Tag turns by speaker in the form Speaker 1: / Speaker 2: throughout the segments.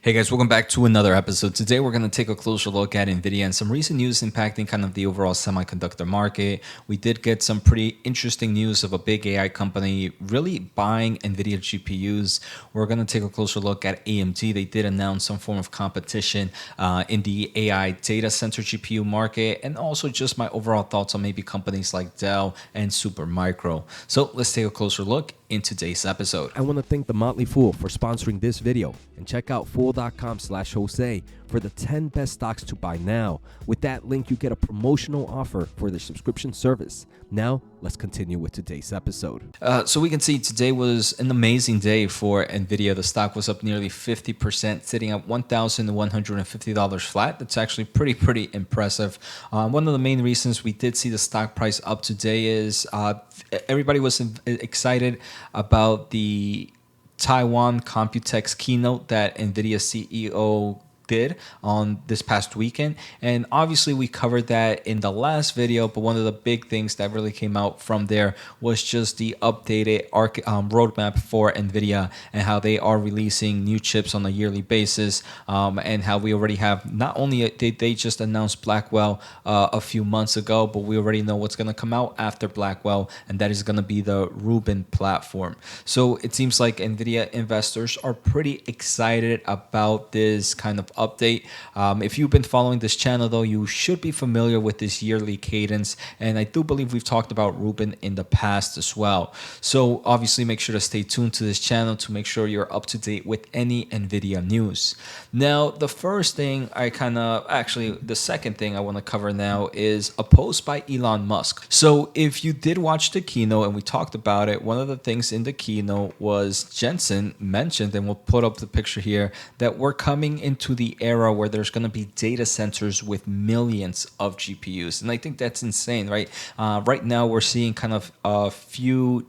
Speaker 1: Hey guys, welcome back to another episode. Today we're going to take a closer look at Nvidia and some recent news impacting kind of the overall semiconductor market. We did get some pretty interesting news of a big AI company really buying Nvidia GPUs. We're going to take a closer look at AMD. They did announce some form of competition in the AI data center GPU market, and also just my overall thoughts on maybe companies like Dell and Supermicro. So let's take a closer look in today's episode.
Speaker 2: I want to thank The Motley Fool for sponsoring this video, and check out fool.com/Jose for the 10 best stocks to buy now. With that link, you get a promotional offer for their subscription service. Now, let's continue with today's episode.
Speaker 1: So we can see today was an amazing day for Nvidia. The stock was up nearly 50%, sitting at $1,150 flat. That's actually pretty impressive. One of the main reasons we did see the stock price up today is everybody was excited about the Taiwan Computex Keynote that Nvidia CEO did on this past weekend, and obviously we covered that in the last video, but one of the big things that really came out from there was just the updated roadmap for Nvidia and how they are releasing new chips on a yearly basis, and how we already have not only they just announced Blackwell a few months ago, but we already know what's going to come out after Blackwell, and that is going to be the Rubin platform. So it seems like Nvidia investors are pretty excited about this kind of update. If you've been following this channel though, you should be familiar with this yearly cadence, and I do believe we've talked about Rubin in the past as well. So obviously make sure to stay tuned to this channel to make sure you're up to date with any Nvidia news. Now the second thing I want to cover now is a post by Elon Musk. So if you did watch the keynote and we talked about it, one of the things in the keynote was Jensen mentioned, and we'll put up the picture here, that we're coming into the era where there's going to be data centers with millions of GPUs. And I think that's insane, right? Right now we're seeing kind of a few.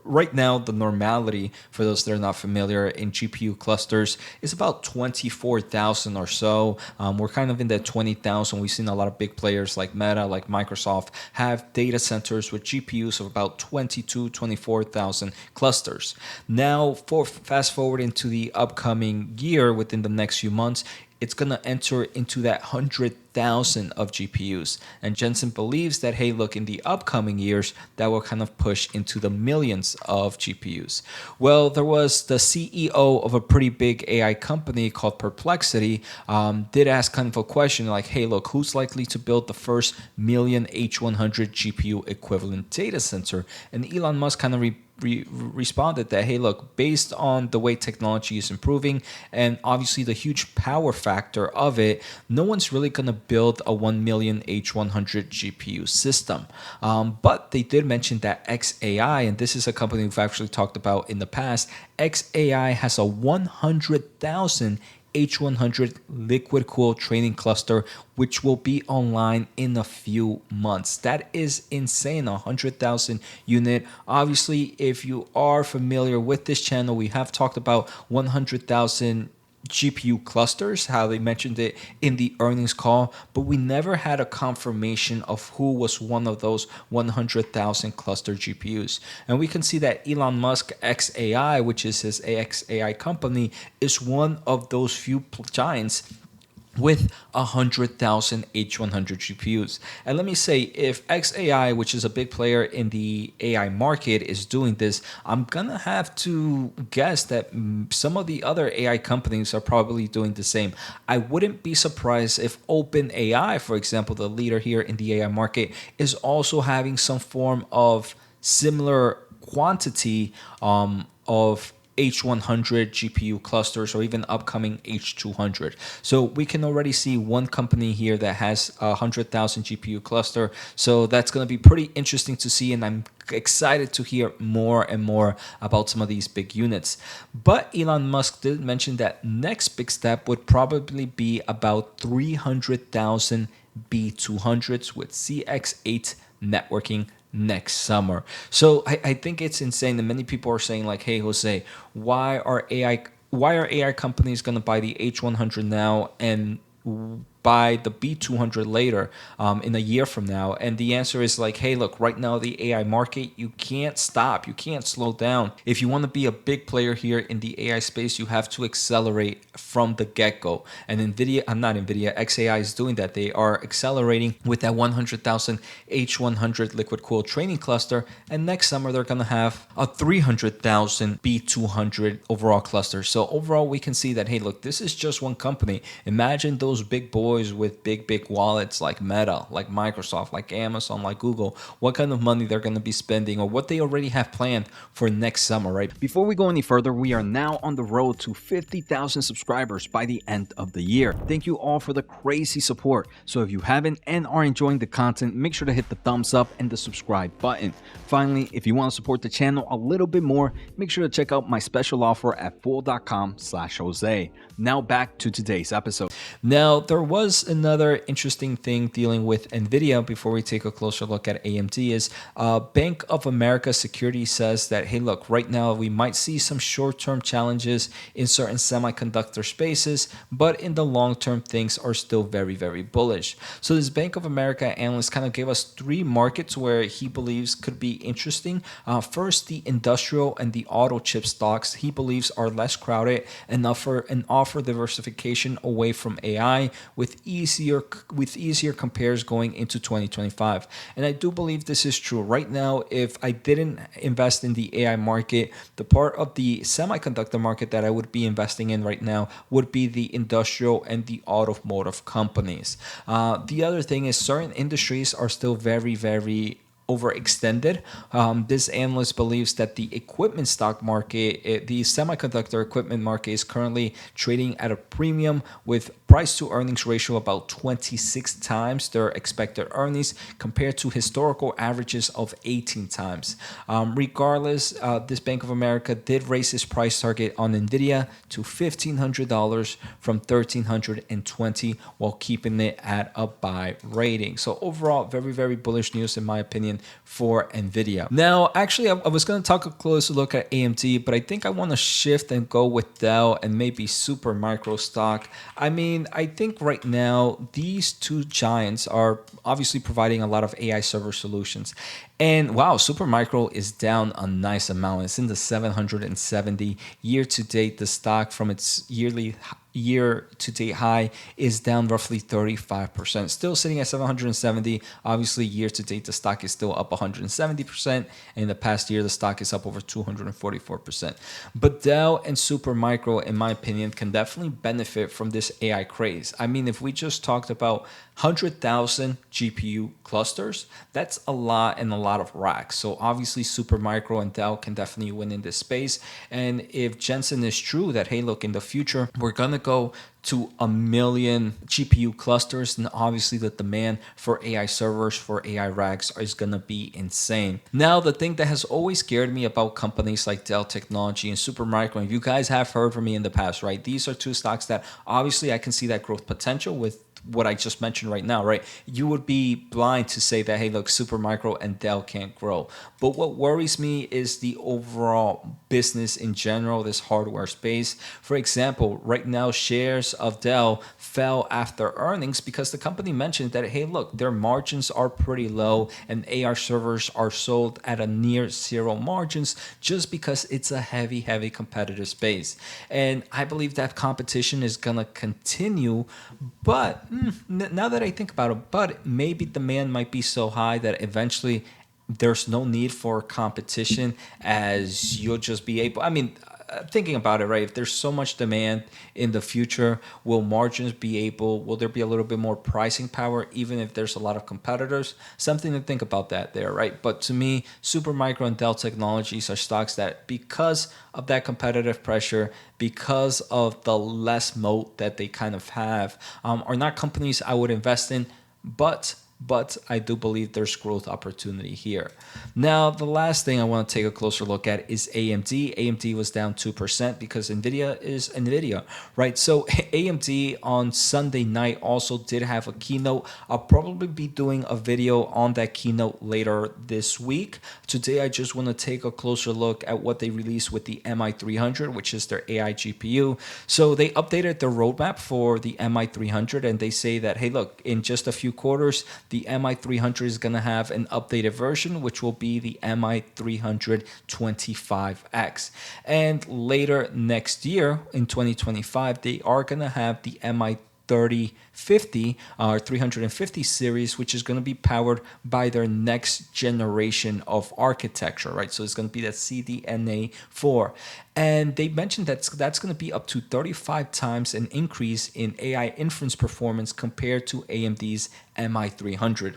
Speaker 1: Right now, the normality, for those that are not familiar, in GPU clusters is about 24,000 or so. We're kind of in that 20,000. We've seen a lot of big players like Meta, like Microsoft, have data centers with GPUs of about 24,000 clusters. Now, fast forward into the upcoming year, within the next few months, it's going to enter into that 100,000 of GPUs. And Jensen believes that, hey, look, in the upcoming years, that will kind of push into the millions of GPUs. Well, there was the CEO of a pretty big AI company called Perplexity, did ask kind of a question like, hey, look, who's likely to build the first million H100 GPU equivalent data center? And Elon Musk kind of responded that, hey, look, based on the way technology is improving and obviously the huge power factor of it, no one's really going to build a 1 million H100 GPU system. But they did mention that xAI, and this is a company we've actually talked about in the past, xAI has a 100,000 H100 liquid cooled training cluster, which will be online in a few months. That is insane, 100,000 unit. Obviously, if you are familiar with this channel, we have talked about 100,000 GPU clusters, how they mentioned it in the earnings call, but we never had a confirmation of who was one of those 100,000 cluster GPUs. And we can see that Elon Musk xAI, which is his xAI company, is one of those few giants with 100,000 H100 GPUs. And let me say, if xAI, which is a big player in the AI market, is doing this, I'm gonna have to guess that some of the other AI companies are probably doing the same. I wouldn't be surprised if OpenAI, for example, the leader here in the AI market, is also having some form of similar quantity of H100 GPU clusters, or even upcoming H200. So we can already see one company here that has a 100,000 GPU cluster. So that's going to be pretty interesting to see, and I'm excited to hear more and more about some of these big units. But Elon Musk did mention that next big step would probably be about 300,000 B200s with CX8 networking next summer. So I think it's insane, and many people are saying like, hey, Jose, why are AI companies going to buy the H100 now, and buy the B200 later in a year from now? And the answer is like, hey, look, right now the AI market, you can't stop, you can't slow down. If you want to be a big player here in the AI space, you have to accelerate from the get-go. And Nvidia, I'm not Nvidia, XAI is doing that. They are accelerating with that 100,000 H100 liquid cooled training cluster, and next summer they're going to have a 300,000 B200 overall cluster. So overall, we can see that, hey, look, this is just one company. Imagine those big boys with big wallets like Meta, like Microsoft, like Amazon, like Google, what kind of money they're going to be spending or what they already have planned for next summer, right?
Speaker 3: Before we go any further, we are now on the road to 50,000 subscribers by the end of the year. Thank you all for the crazy support. So if you haven't and are enjoying the content, make sure to hit the thumbs up and the subscribe button. Finally, if you want to support the channel a little bit more, make sure to check out my special offer at fool.com/Jose. Now back to today's episode.
Speaker 1: Now, there was another interesting thing dealing with Nvidia before we take a closer look at AMD is Bank of America Security says that, hey, look, right now we might see some short-term challenges in certain semiconductor spaces, but in the long term, things are still very bullish. So this Bank of America analyst kind of gave us three markets where he believes could be interesting. First, the industrial and the auto chip stocks he believes are less crowded and offer diversification away from AI with easier compares going into 2025. And I do believe this is true. Right now, if I didn't invest in the AI market, the part of the semiconductor market that I would be investing in right now would be the industrial and the automotive companies. The other thing is certain industries are still very overextended. This analyst believes that the equipment stock market, the semiconductor equipment market, is currently trading at a premium with price to earnings ratio about 26 times their expected earnings compared to historical averages of 18 times. Regardless, this Bank of America did raise its price target on Nvidia to $1,500 from $1,320 while keeping it at a buy rating. So overall, very bullish news in my opinion for Nvidia. Now, actually, I was going to talk a closer look at AMD, but I think I want to shift and go with Dell and maybe Supermicro stock. I mean, I think right now these two giants are obviously providing a lot of AI server solutions. And wow, Supermicro is down a nice amount. It's in the 770 year to date. The stock from its year-to-date high is down roughly 35%. Still sitting at 770. Obviously, year-to-date, the stock is still up 170%. And in the past year, the stock is up over 244%. But Dell and Supermicro, in my opinion, can definitely benefit from this AI craze. I mean, if we just talked about 100,000 GPU clusters, that's a lot and a lot of racks. So obviously Supermicro and Dell can definitely win in this space. And if Jensen is true that, hey, look, in the future, we're going to go to 1 million GPU clusters, and obviously the demand for AI servers, for AI racks is going to be insane. Now, the thing that has always scared me about companies like Dell Technology and Supermicro, and you guys have heard from me in the past, right? These are two stocks that obviously I can see that growth potential with what I just mentioned right now, right? You would be blind to say that, hey, look, Supermicro and Dell can't grow. But what worries me is the overall business in general, this hardware space. For example, right now, shares of Dell fell after earnings because the company mentioned that, hey, look, their margins are pretty low and AI servers are sold at a near zero margins just because it's a heavy competitive space. And I believe that competition is going to continue, but now that I think about it, but maybe demand might be so high that eventually there's no need for competition as you'll just be able, I mean, thinking about it, right? If there's so much demand in the future, will there be a little bit more pricing power even if there's a lot of competitors? Something to think about that there, right? But to me, Supermicro and Dell Technologies are stocks that, because of that competitive pressure, because of the less moat that they kind of have, are not companies I would invest in, but but I do believe there's growth opportunity here. Now, the last thing I want to take a closer look at is AMD. AMD was down 2% because Nvidia is Nvidia, right? So AMD on Sunday night also did have a keynote. I'll probably be doing a video on that keynote later this week. Today, I just want to take a closer look at what they released with the MI300, which is their AI GPU. So they updated their roadmap for the MI300, and they say that, hey, look, in just a few quarters, the MI300 is going to have an updated version, which will be the MI325X. And later next year, in 2025, they are going to have the MI3050 or 350 series, which is going to be powered by their next generation of architecture, right? So it's going to be that CDNA4. And they mentioned that's going to be up to 35 times an increase in AI inference performance compared to AMD's MI300.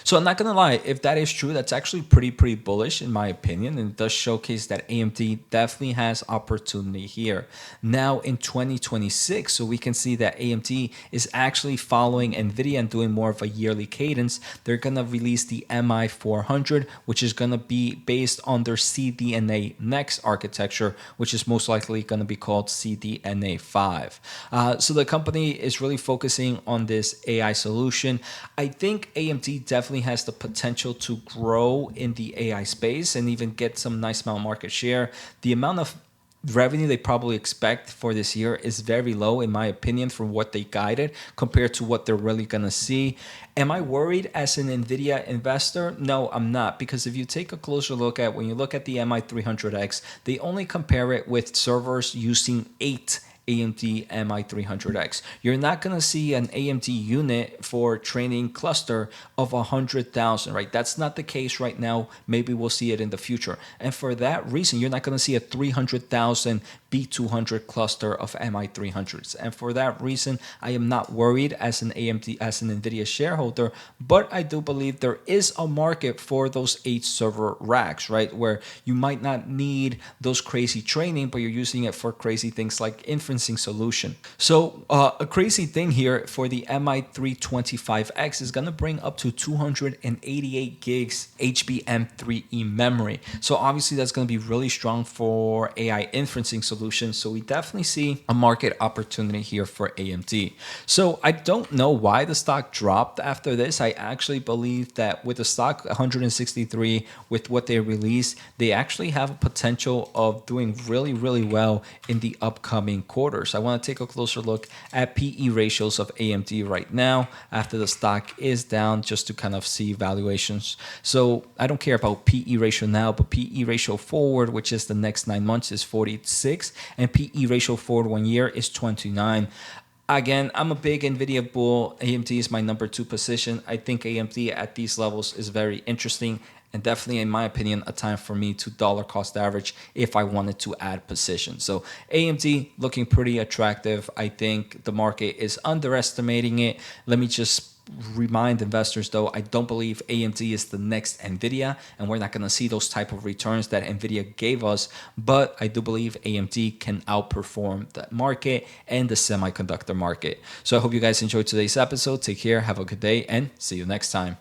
Speaker 1: So I'm not gonna lie, if that is true, that's actually pretty bullish in my opinion, and it does showcase that AMD definitely has opportunity here. Now in 2026, so we can see that AMD is actually following Nvidia and doing more of a yearly cadence. They're gonna release the MI400, which is gonna be based on their CDNA Next architecture, which is most likely gonna be called CDNA5. So the company is really focusing on this AI solution. I think AMD definitely has the potential to grow in the AI space and even get some nice amount of market share. The amount of revenue they probably expect for this year is very low, in my opinion, from what they guided compared to what they're really going to see. Am I worried as an Nvidia investor? No, I'm not, because if you take a closer look at when you look at the MI300X, they only compare it with servers using 8 AMD MI300X. You're not going to see an AMD unit for training cluster of 100,000, right? That's not the case right now. Maybe we'll see it in the future. And for that reason, you're not going to see a 300,000 B200 cluster of MI300s. And for that reason, I am not worried as an Nvidia shareholder, but I do believe there is a market for those 8 server racks, right? Where you might not need those crazy training, but you're using it for crazy things like inferencing solution. So a crazy thing here for the MI325X is going to bring up to 288 gigs HBM3E memory. So obviously that's going to be really strong for AI inferencing solutions. So we definitely see a market opportunity here for AMD. So I don't know why the stock dropped after this. I actually believe that with the stock 163 with what they released, they actually have a potential of doing really well in the upcoming quarters. I want to take a closer look at PE ratios of AMD right now after the stock is down, just to kind of see valuations. So I don't care about PE ratio now, but PE ratio forward, which is the next 9 months, is 46, and PE ratio forward 1 year is 29. Again, I'm a big Nvidia bull. AMD is my number 2 position. I think AMD at these levels is very interesting, and definitely, in my opinion, a time for me to dollar cost average if I wanted to add position. So AMD looking pretty attractive. I think the market is underestimating it. Let me just remind investors, though, I don't believe AMD is the next Nvidia, and we're not going to see those type of returns that Nvidia gave us, but I do believe AMD can outperform the market and the semiconductor market. So I hope you guys enjoyed today's episode. Take care, have a good day, and see you next time.